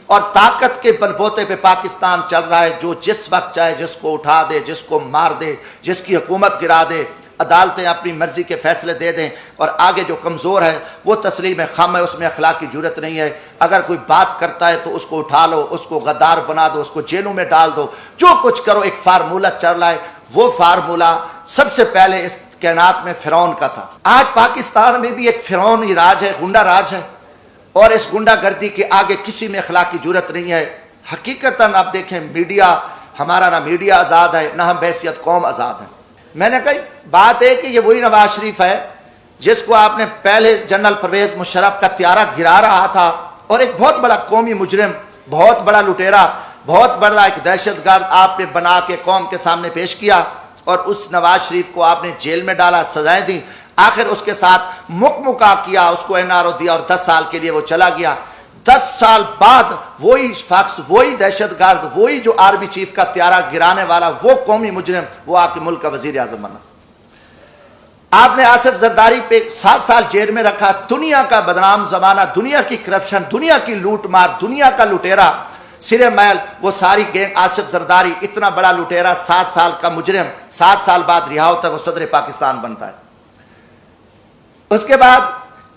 اور طاقت کے بلبوتے پہ پاکستان چل رہا ہے، جو جس وقت چاہے جس کو اٹھا دے، جس کو مار دے، جس کی حکومت گرا دے، عدالتیں اپنی مرضی کے فیصلے دے دیں، اور آگے جو کمزور ہے وہ تسلیم خم ہے، اس میں اخلاقی جرت نہیں ہے، اگر کوئی بات کرتا ہے تو اس کو اٹھا لو، اس کو غدار بنا دو، اس کو جیلوں میں ڈال دو، جو کچھ کرو، ایک فارمولہ چل رہا ہے۔ وہ فارمولہ سب سے پہلے اس کائنات میں فرعون کا تھا، آج پاکستان میں بھی ایک فرعونی راج ہے، غنڈہ راج ہے، اور اس غنڈہ گردی کے آگے کسی میں اخلاقی جرت نہیں ہے۔ حقیقتاً آپ دیکھیں، میڈیا ہمارا، نہ میڈیا آزاد ہے، نہ ہم بحیثیت قوم آزاد ہیں۔ میں نے کہا بات ہے کہ یہ وہی نواز شریف ہے جس کو آپ نے پہلے جنرل پرویز مشرف کا طیارہ گرا رہا تھا، اور ایک بہت بڑا قومی مجرم، بہت بڑا لٹیرا، بہت بڑا ایک دہشت گرد آپ نے بنا کے قوم کے سامنے پیش کیا، اور اس نواز شریف کو آپ نے جیل میں ڈالا، سزائیں دیں، آخر اس کے ساتھ مکمکا کیا، اس کو NRO دیا، اور 10 سال کے لیے وہ چلا گیا۔ 10 سال بعد وہی شخص، وہی دہشت گرد، وہی جو آرمی چیف کا طیارہ گرانے والا، وہ قومی مجرم، وہ آ کے ملک کا وزیر اعظم بنا۔ آپ نے آصف زرداری پہ 7 سال جیل میں رکھا، دنیا کا بدنام زمانہ، دنیا کی کرپشن، دنیا کی لوٹ مار، دنیا کا لٹیرا، سرے محل، وہ ساری گینگ، آصف زرداری اتنا بڑا لٹیرا، 7 سال کا مجرم، 7 سال بعد رہا ہوتا ہے، وہ صدر پاکستان بنتا ہے۔ اس کے بعد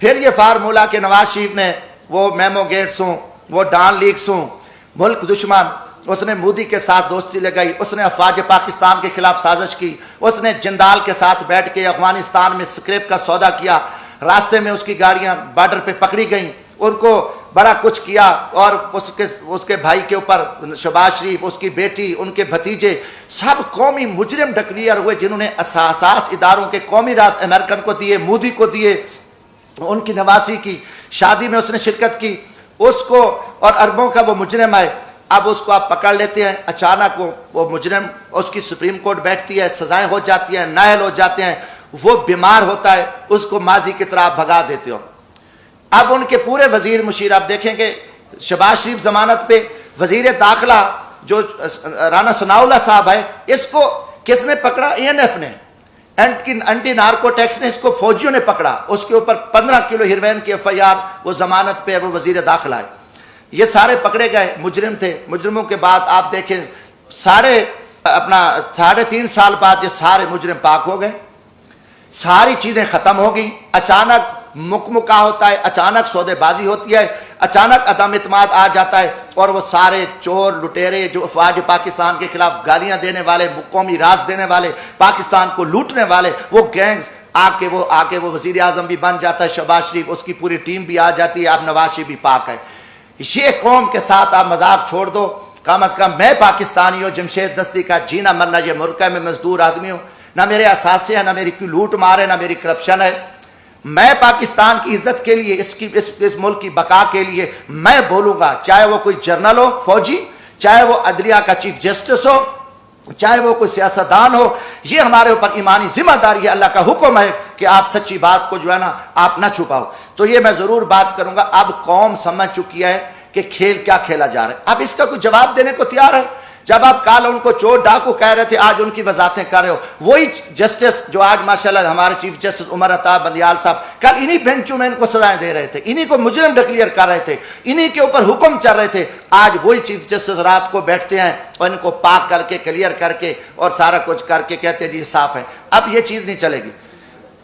پھر یہ فارمولہ کہ نواز شریف نے وہ میمو گیٹس ہوں، وہ ڈان لیکس ہوں، ملک دشمن، اس نے مودی کے ساتھ دوستی لگائی، اس نے افواج پاکستان کے خلاف سازش کی، اس نے جندال کے ساتھ بیٹھ کے افغانستان میں سکریپ کا سودا کیا، راستے میں اس کی گاڑیاں بارڈر پہ پکڑی گئیں، ان کو بڑا کچھ کیا، اور اس کے بھائی کے اوپر شہباز شریف، اس کی بیٹی، ان کے بھتیجے، سب قومی مجرم ڈکلیئر ہوئے، جنہوں نے اساس اداروں کے قومی راز امریکن کو دیے، مودی کو دیے، ان کی نواسی کی، شادی میں اس نے شرکت کی، اس کو، اور اربوں کا وہ مجرم ہے۔ اب اس کو آپ پکڑ لیتے ہیں، اچانک وہ مجرم، اس کی سپریم کورٹ بیٹھتی ہے، سزائیں ہو جاتی ہیں، نااہل ہو جاتے ہیں، وہ بیمار ہوتا ہے، اس کو ماضی کی طرح بھگا دیتے ہو۔ اب ان کے پورے وزیر مشیر، آپ دیکھیں کہ شہباز شریف ضمانت پہ، وزیر داخلہ جو رانا ثناء اللہ صاحب ہے، اس کو کس نے پکڑا؟ ANF نے، اینٹی نارکو ٹیکس نے اس کو، فوجیوں نے پکڑا، اس کے اوپر 15 کلو ہیروین کی FIR، وہ ضمانت پہ ہے، وہ وزیر داخلہ ہے۔ یہ سارے پکڑے گئے، مجرم تھے۔ مجرموں کے بعد آپ دیکھیں 3.5 سال بعد یہ سارے مجرم پاک ہو گئے، ساری چیزیں ختم ہو گئیں، اچانک مکمکا ہوتا ہے، اچانک سودے بازی ہوتی ہے، اچانک عدم اعتماد آ جاتا ہے، اور وہ سارے چور لٹیرے جو افواج پاکستان کے خلاف گالیاں دینے والے، قومی راز دینے والے، پاکستان کو لوٹنے والے، وہ گینگز آ کے وہ وزیر اعظم بھی بن جاتا ہے شہباز شریف، اس کی پوری ٹیم بھی آ جاتی ہے، اب نواز شریف بھی پاک ہے۔ یہ قوم کے ساتھ آپ مذاق چھوڑ دو، کم از کم میں پاکستانی ہوں، جمشید دستی کا جینا مرنا یہ ملک ہے، میں مزدور آدمی ہوں، نہ میرے اثاثے ہیں، نہ میری کوئی لوٹ مار ہے، نہ میری کرپشن ہے۔ میں پاکستان کی عزت کے لیے، اس ملک کی بقا کے لیے میں بولوں گا، چاہے وہ کوئی جرنل ہو، فوجی، چاہے وہ عدلیہ کا چیف جسٹس ہو، چاہے وہ کوئی سیاستدان ہو، یہ ہمارے اوپر ایمانی ذمہ داری ہے، اللہ کا حکم ہے کہ آپ سچی بات کو جو ہے نا آپ نہ چھپاؤ۔ تو یہ میں ضرور بات کروں گا۔ اب قوم سمجھ چکی ہے کہ کھیل کیا کھیلا جا رہا ہے، اب اس کا کوئی جواب دینے کو تیار ہے۔ جب آپ کل ان کو چور ڈاکو کہہ رہے تھے، آج ان کی وضاحتیں کر رہے ہو، وہی جسٹس جو آج ماشاءاللہ ہمارے چیف جسٹس عمر عطا بندیال صاحب کل انہی بینچوں میں ان کو سزائیں دے رہے تھے، انہی کو مجرم ڈکلیئر کر رہے تھے، انہی کے اوپر حکم چل رہے تھے، آج وہی چیف جسٹس رات کو بیٹھتے ہیں اور ان کو پاک کر کے، کلیئر کر کے اور سارا کچھ کر کے کہتے ہیں جی صاف ہے۔ اب یہ چیز نہیں چلے گی۔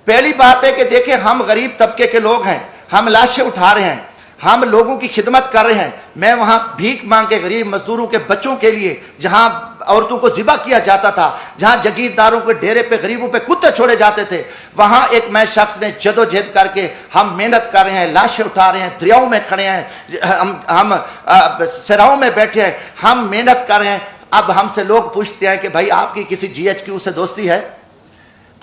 پہلی بات ہے کہ دیکھیں، ہم غریب طبقے کے لوگ ہیں، ہم لاشیں اٹھا رہے ہیں، ہم لوگوں کی خدمت کر رہے ہیں۔ میں وہاں بھیک مانگ کے غریب مزدوروں کے بچوں کے لیے، جہاں عورتوں کو ذبح کیا جاتا تھا، جہاں جگیرداروں کے ڈیرے پہ غریبوں پہ کتے چھوڑے جاتے تھے، وہاں ایک میں شخص نے جدوجہد کر کے ہم محنت کر رہے ہیں، لاشیں اٹھا رہے ہیں، دریاؤں میں کھڑے ہیں، ہم سراؤں میں بیٹھے ہیں، ہم محنت کر رہے ہیں۔ اب ہم سے لوگ پوچھتے ہیں کہ بھائی آپ کی کسی GHQ سے دوستی ہے؟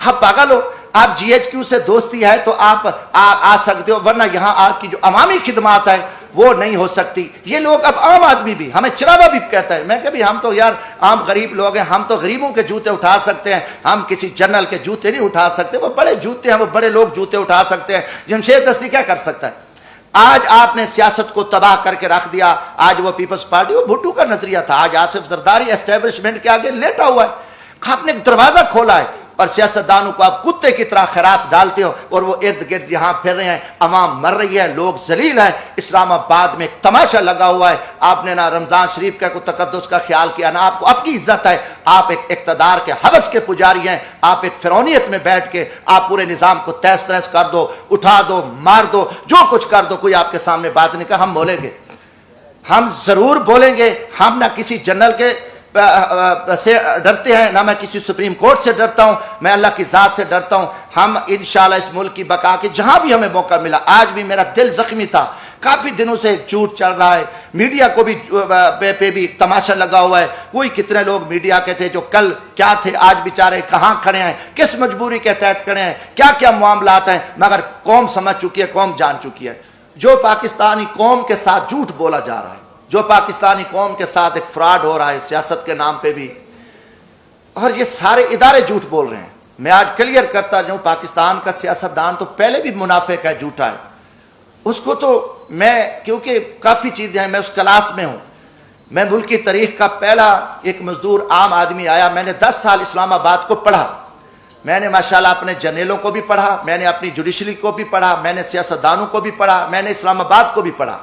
آپ پاگل ہو؟ آپ GHQ سے دوستی ہے تو آپ آ سکتے ہو، ورنہ یہاں آپ کی جو عوامی خدمات ہے وہ نہیں ہو سکتی۔ یہ لوگ اب عام آدمی بھی، ہمیں چراوا بھی کہتا ہے، میں کہ بھی ہم تو یار عام غریب لوگ ہیں، ہم تو غریبوں کے جوتے اٹھا سکتے ہیں، ہم کسی جنرل کے جوتے نہیں اٹھا سکتے، وہ بڑے جوتے ہیں، وہ بڑے لوگ جوتے اٹھا سکتے ہیں، جمشید دستی کیا کر سکتا ہے؟ آج آپ نے سیاست کو تباہ کر کے رکھ دیا۔ آج وہ پیپلز پارٹی، وہ بھٹو کا نظریہ تھا، آج آصف زرداری اسٹیبلشمنٹ کے آگے لیٹا ہوا ہے۔ آپ نے دروازہ کھولا ہے اور سیاستدانوں کو آپ کتے کی طرح خیرات ڈالتے ہو اور وہ ارد گرد یہاں پھر رہے ہیں، عوام مر رہی ہے، لوگ ذلیل ہیں۔ اسلام آباد میں ایک تماشا لگا ہوا ہے، آپ نے نہ رمضان شریف کا کوئی تقدس کا خیال کیا، نہ آپ کو آپ کی عزت ہے۔ آپ ایک اقتدار کے ہوس کے پجاری ہیں، آپ ایک فرعونیت میں بیٹھ کے آپ پورے نظام کو تہس نہس کر دو، اٹھا دو، مار دو، جو کچھ کر دو، کوئی آپ کے سامنے بات نہیں کہا۔ ہم بولیں گے، ہم ضرور بولیں گے، ہم نہ کسی جنرل کے سے ڈرتے ہیں، نہ میں کسی سپریم کورٹ سے ڈرتا ہوں، میں اللہ کی ذات سے ڈرتا ہوں۔ ہم انشاءاللہ اس ملک کی بقا کے جہاں بھی ہمیں موقع ملا، آج بھی میرا دل زخمی تھا، کافی دنوں سے جھوٹ چل رہا ہے، میڈیا کو بھی پہ بھی تماشا لگا ہوا ہے۔ وہی کتنے لوگ میڈیا کے تھے جو کل کیا تھے، آج بیچارے کہاں کھڑے ہیں، کس مجبوری کے تحت کھڑے ہیں، کیا کیا معاملات ہیں، مگر قوم سمجھ چکی ہے، قوم جان چکی ہے۔ جو پاکستانی قوم کے ساتھ جھوٹ بولا جا رہا ہے، جو پاکستانی قوم کے ساتھ ایک فراڈ ہو رہا ہے سیاست کے نام پہ بھی، اور یہ سارے ادارے جھوٹ بول رہے ہیں۔ میں آج کلیئر کرتا جاؤں، پاکستان کا سیاستدان تو پہلے بھی منافق ہے، جھوٹا ہے، اس کو تو میں، کیونکہ کافی چیزیں ہیں، میں اس کلاس میں ہوں، میں ملک کی تاریخ کا پہلا ایک مزدور عام آدمی آیا، میں نے 10 سال اسلام آباد کو پڑھا، میں نے ماشاءاللہ اپنے جرنیلوں کو بھی پڑھا، میں نے اپنی جوڈیشری کو بھی پڑھا، میں نے سیاستدانوں کو بھی پڑھا، میں نے اسلام آباد کو بھی پڑھا،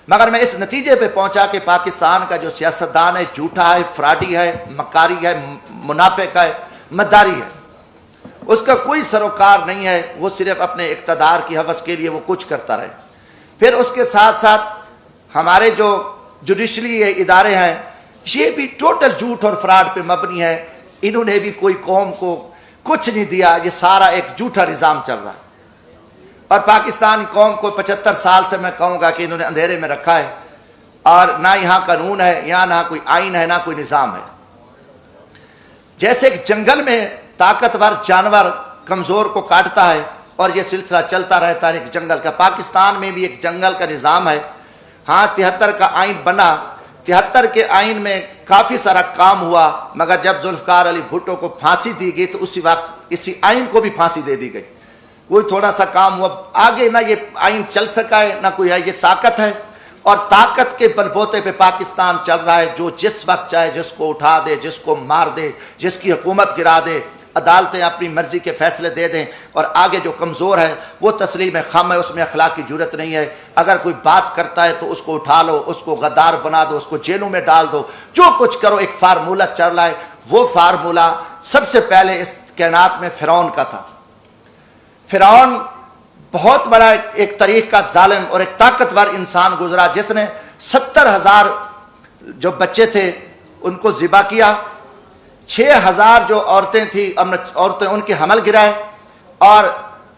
مگر میں اس نتیجے پہ پہنچا کہ پاکستان کا جو سیاستدان ہے جھوٹا ہے، فراڈی ہے، مکاری ہے، منافق ہے، مداری ہے، اس کا کوئی سروکار نہیں ہے، وہ صرف اپنے اقتدار کی ہوس کے لیے وہ کچھ کرتا رہے۔ پھر اس کے ساتھ ساتھ ہمارے جو جوڈیشری ادارے ہیں یہ بھی ٹوٹل جھوٹ اور فراڈ پہ مبنی ہے، انہوں نے بھی کوئی قوم کو کچھ نہیں دیا، یہ سارا ایک جھوٹا نظام چل رہا ہے۔ اور پاکستان قوم کو 75 سال سے میں کہوں گا کہ انہوں نے اندھیرے میں رکھا ہے، اور نہ یہاں قانون ہے، یہاں نہ کوئی آئین ہے، نہ کوئی نظام ہے۔ جیسے ایک جنگل میں طاقتور جانور کمزور کو کاٹتا ہے اور یہ سلسلہ چلتا رہتا ہے ایک جنگل کا، پاکستان میں بھی ایک جنگل کا نظام ہے۔ ہاں 73 کا آئین بنا، 73 کے آئین میں کافی سارا کام ہوا، مگر جب ذوالفقار علی بھٹو کو پھانسی دی گئی تو اسی وقت اسی آئین کو بھی پھانسی دے دی گئی، کوئی تھوڑا سا کام ہوا، آگے نہ یہ آئین چل سکا ہے نہ کوئی ہے، یہ طاقت ہے، اور طاقت کے بل بوتے پہ پاکستان چل رہا ہے، جو جس وقت چاہے جس کو اٹھا دے، جس کو مار دے، جس کی حکومت گرا دے، عدالتیں اپنی مرضی کے فیصلے دے دیں، اور آگے جو کمزور ہے وہ تسلیم خم ہے، اس میں اخلاق کی جرت نہیں ہے، اگر کوئی بات کرتا ہے تو اس کو اٹھا لو، اس کو غدار بنا دو، اس کو جیلوں میں ڈال دو، جو کچھ کرو، ایک فارمولہ چل رہا ہے۔ وہ فارمولہ سب سے پہلے اس کائنات میں فرعون کا تھا۔ فرعون بہت بڑا ایک تاریخ کا ظالم اور ایک طاقتور انسان گزرا، جس نے 70,000 جو بچے تھے ان کو ذبح کیا، 6,000 جو عورتیں تھیں عورتیں ان کے حمل گرائے، اور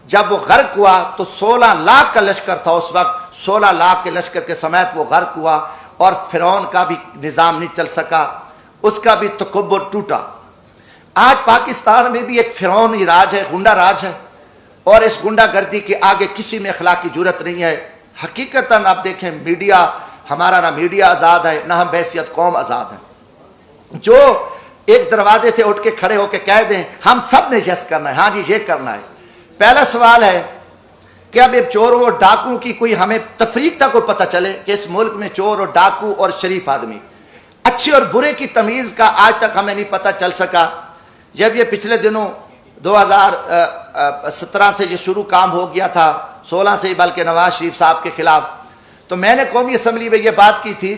جب وہ غرق ہوا تو 16 لاکھ کا لشکر تھا اس وقت، 16 لاکھ کے لشکر کے سمیت وہ غرق ہوا، اور فرعون کا بھی نظام نہیں چل سکا، اس کا بھی تکبر ٹوٹا۔ آج پاکستان میں بھی ایک فرعونی راج ہے، غنڈہ راج ہے، اور اس غنڈہ گردی کے آگے کسی میں اخلاق کی جرت نہیں ہے۔ حقیقتاً آپ دیکھیں، میڈیا ہمارا، نہ میڈیا آزاد ہے، نہ ہم بحیثیت قوم آزاد ہیں۔ جو ایک دروازے سے اٹھ کے کھڑے ہو کے کہہ دیں ہم سب نے یس کرنا ہے، ہاں جی یہ کرنا ہے، پہلا سوال ہے کہ اب یہ چوروں اور ڈاکو کی کوئی ہمیں تفریق تک کو پتہ چلے کہ اس ملک میں چور اور ڈاکو اور شریف آدمی، اچھے اور برے کی تمیز کا آج تک ہمیں نہیں پتہ چل سکا۔ جب یہ پچھلے دنوں 2017 سے یہ شروع کام ہو گیا تھا، 16 سے ہی بلکہ نواز شریف صاحب کے خلاف، تو میں نے قومی اسمبلی میں یہ بات کی تھی